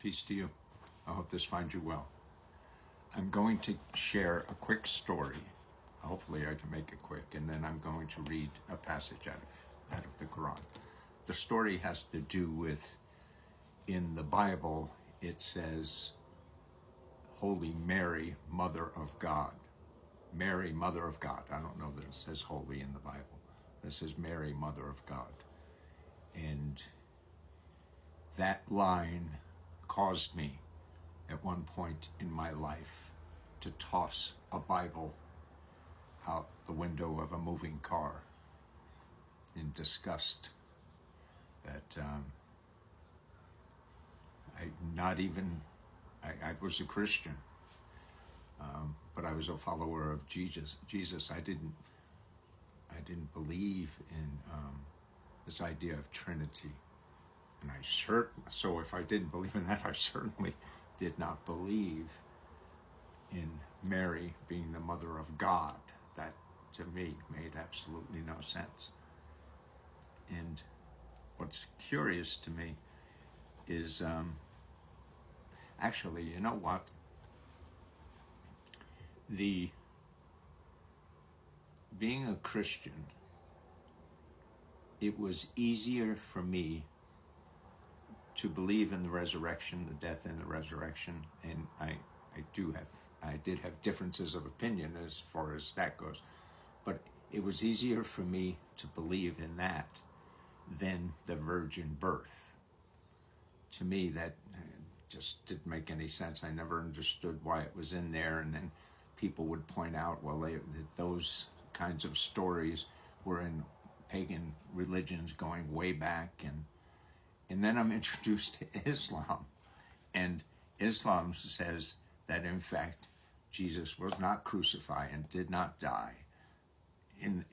Peace to you. I hope this finds you well. I'm going to share a quick story. Hopefully I can make it quick, and then I'm going to read a passage out of the Quran. The story has to do with, in the Bible, it says, Holy Mary, Mother of God. Mary, Mother of God. I don't know that it says holy in the Bible, but it says Mary, Mother of God. And that line caused me at one point in my life to toss a Bible out the window of a moving car in disgust that I was a Christian, but I was a follower of Jesus. I didn't believe in this idea of Trinity. And so if I didn't believe in that, I certainly did not believe in Mary being the mother of God. That, to me, made absolutely no sense. And what's curious to me is, actually, you know what? Being a Christian, it was easier for me to believe in the resurrection, the death and the resurrection, and I did have differences of opinion as far as that goes, but it was easier for me to believe in that than the virgin birth. To me, that just didn't make any sense. I never understood why it was in there, and then people would point out, well, those kinds of stories were in pagan religions going way back, and then I'm introduced to Islam, and Islam says that in fact Jesus was not crucified and did not die in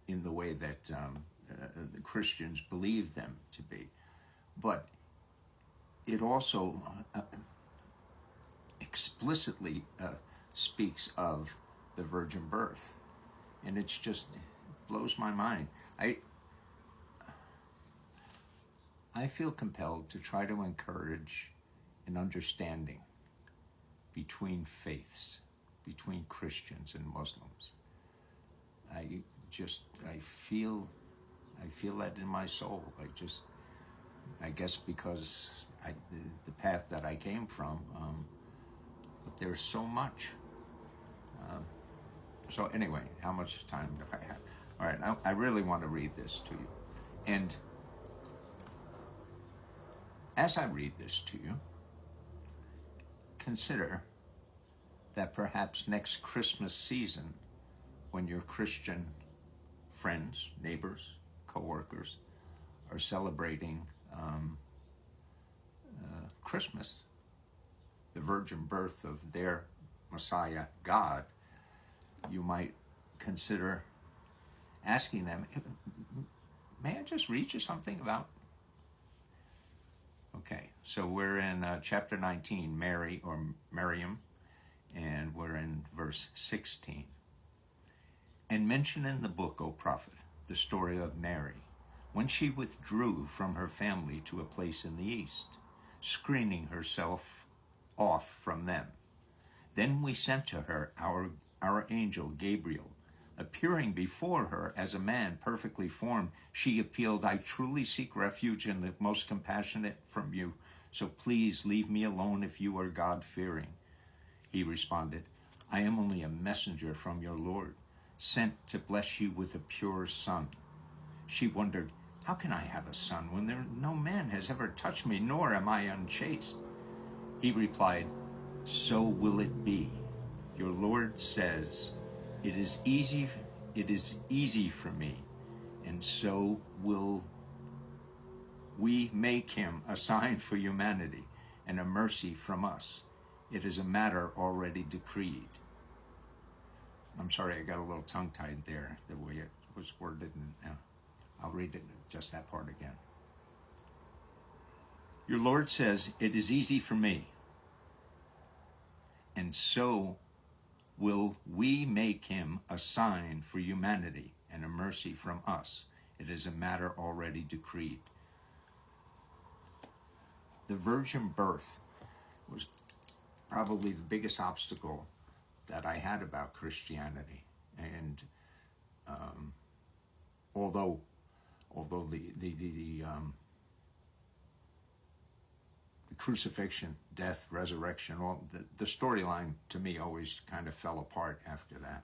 the way that the Christians believe them to be. But it also explicitly speaks of the virgin birth, and it blows my mind. I feel compelled to try to encourage an understanding between faiths, between Christians and Muslims. I feel that in my soul. I guess because the path that I came from, but there's so much. So anyway, how much time do I have? All right, I really want to read this to you. And as I read this to you, consider that perhaps next Christmas season, when your Christian friends, neighbors, co-workers are celebrating Christmas, the virgin birth of their Messiah, God, you might consider asking them, may I just read you something about? Okay, so we're in chapter 19, Mary or Mariam, and we're in verse 16. And mention in the book, O prophet, the story of Mary, when she withdrew from her family to a place in the east, screening herself off from them. Then we sent to her our angel Gabriel. Appearing before her as a man perfectly formed, she appealed, I truly seek refuge in the most compassionate from you, so please leave me alone if you are God-fearing. He responded, I am only a messenger from your Lord, sent to bless you with a pure son. She wondered, how can I have a son when no man has ever touched me, nor am I unchaste? He replied, so will it be. Your Lord says, it is easy for me, and so will we make him a sign for humanity and a mercy from us. It is a matter already decreed. I'm sorry, I got a little tongue-tied there, the way it was worded, and I'll read it, just that part again. Your Lord says, it is easy for me, and so will we make him a sign for humanity and a mercy from us. It is a matter already decreed. the virgin birth was probably the biggest obstacle that I had about Christianity. And although the crucifixion, death, resurrection, all the storyline to me always kind of fell apart after that.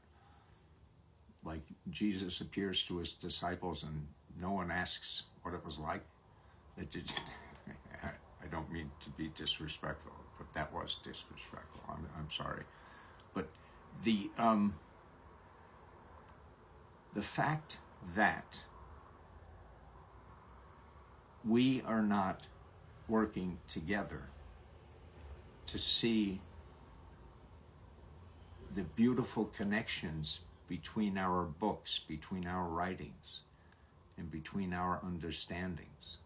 Like Jesus appears to his disciples and no one asks what it was like. I don't mean to be disrespectful, but that was disrespectful. I'm sorry. But the fact that we are not working together to see the beautiful connections between our books, between our writings, and between our understandings.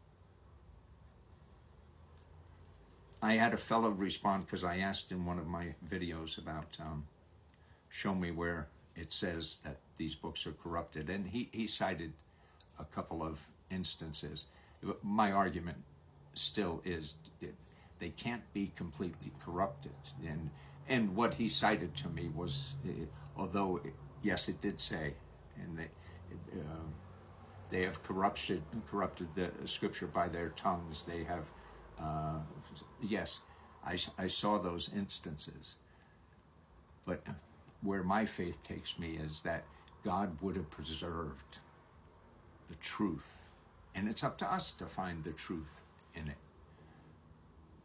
I had a fellow respond because I asked in one of my videos about show me where it says that these books are corrupted, and he cited a couple of instances. My argument still is they can't be completely corrupted, and what he cited to me was, although yes, it did say, and they have corrupted the scripture by their tongues. They have, yes, I saw those instances, but where my faith takes me is that God would have preserved the truth, and it's up to us to find the truth in it.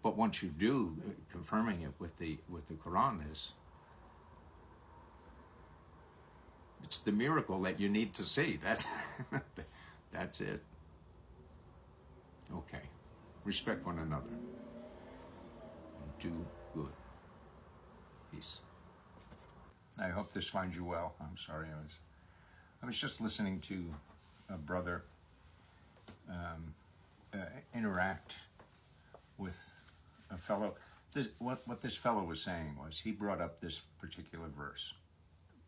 But once you do, confirming it with the Quran it's the miracle that you need to see. That's it. Okay. Respect one another. And do good. Peace. I hope this finds you well. I'm sorry, I was just listening to a brother interact with a fellow. What this fellow was saying was, he brought up this particular verse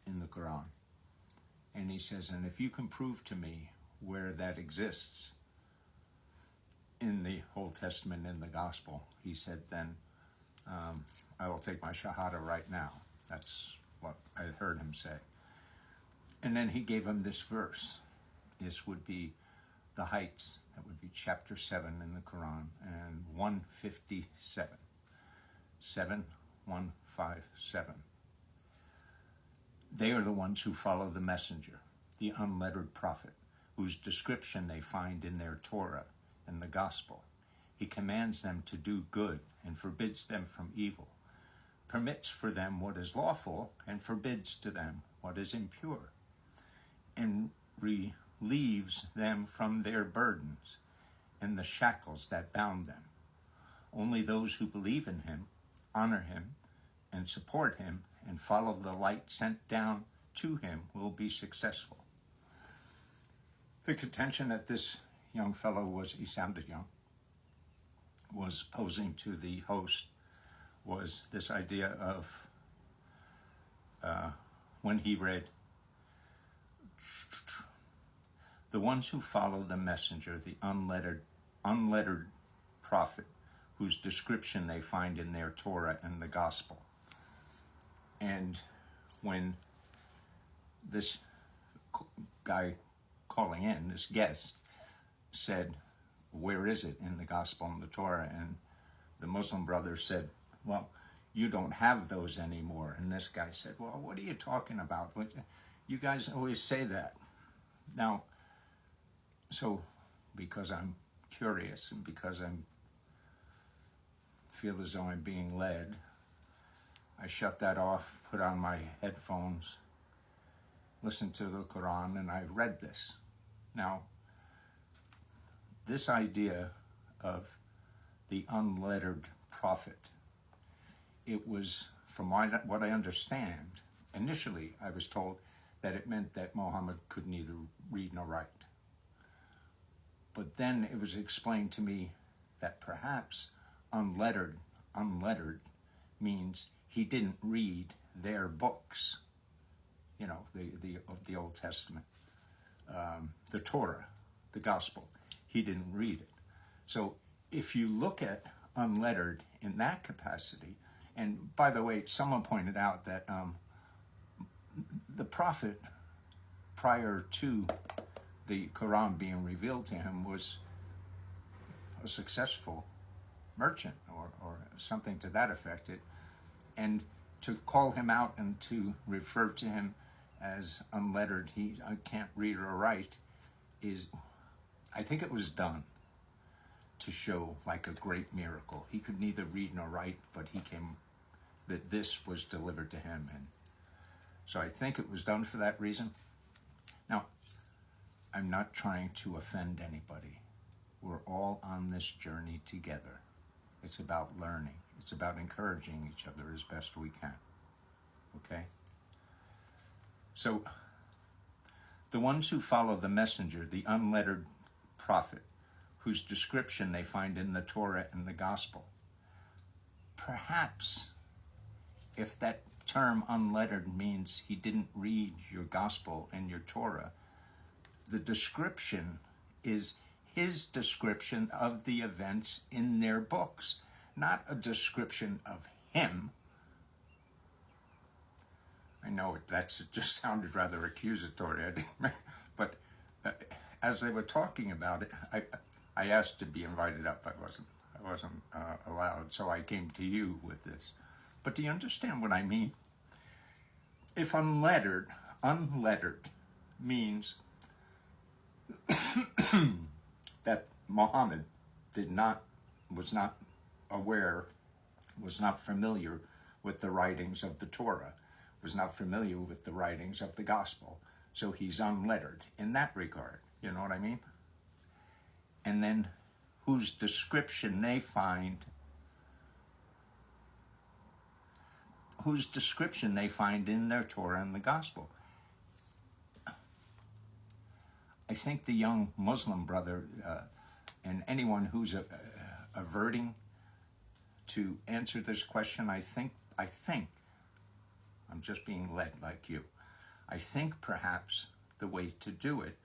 in the Quran, and he says, and if you can prove to me where that exists in the Old Testament, in the Gospel, he said, then I will take my shahada right now. That's what I heard him say. And then he gave him this verse. This would be the heights. That would be chapter 7 in the Quran, and 157. 7157. They are the ones who follow the messenger, the unlettered prophet, whose description they find in their Torah and the Gospel. He commands them to do good and forbids them from evil, permits for them what is lawful and forbids to them what is impure, and relieves them from their burdens and the shackles that bound them. Only those who believe in him, honor him, and support him, and follow the light sent down to him will be successful. The contention that this young fellow he sounded young, was posing to the host was this idea of when he read, the ones who follow the messenger, the unlettered prophet, whose description they find in their Torah and the Gospel. And when this guy calling in, this guest, said, where is it in the Gospel and the Torah? And the Muslim brother said, well, you don't have those anymore. And this guy said, well, what are you talking about? You guys always say that. Now, so because I'm curious and because I feel as though I'm being led, I shut that off, put on my headphones, listened to the Quran, and I read this. Now, this idea of the unlettered prophet, it was, from what I understand, initially I was told that it meant that Muhammad could neither read nor write. But then it was explained to me that perhaps unlettered means he didn't read their books, the Old Testament, the Torah, the Gospel. He didn't read it. So if you look at unlettered in that capacity. And by the way, someone pointed out that the prophet, prior to the Quran being revealed to him, was a successful merchant or something to that effect. And to call him out and to refer to him as unlettered, I can't read or write, I think it was done to show like a great miracle. He could neither read nor write, but that this was delivered to him. And so I think it was done for that reason. Now, I'm not trying to offend anybody. We're all on this journey together. It's about learning. It's about encouraging each other as best we can. Okay? So, the ones who follow the messenger, the unlettered prophet, whose description they find in the Torah and the Gospel, perhaps, if that term unlettered means he didn't read your Gospel and your Torah, the description is his description of the events in their books, not a description of him. I know that just sounded rather accusatory, but as they were talking about it, I asked to be invited up. I wasn't allowed, so I came to you with this. But do you understand what I mean? If unlettered means that Muhammad was not aware, was not familiar with the writings of the Torah, was not familiar with the writings of the Gospel. So he's unlettered in that regard. You know what I mean? And then whose description they find in their Torah and the Gospel. I think the young Muslim brother and anyone who's averting to answer this question, I think, I'm just being led like you. I think perhaps the way to do it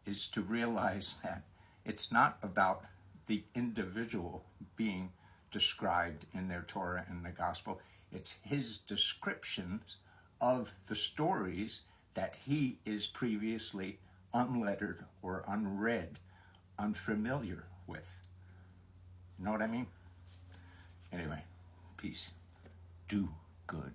is to realize that it's not about the individual being described in their Torah and the Gospel. It's his descriptions of the stories that he is previously unlettered or unread, unfamiliar with. You know what I mean? Anyway, peace. Do good.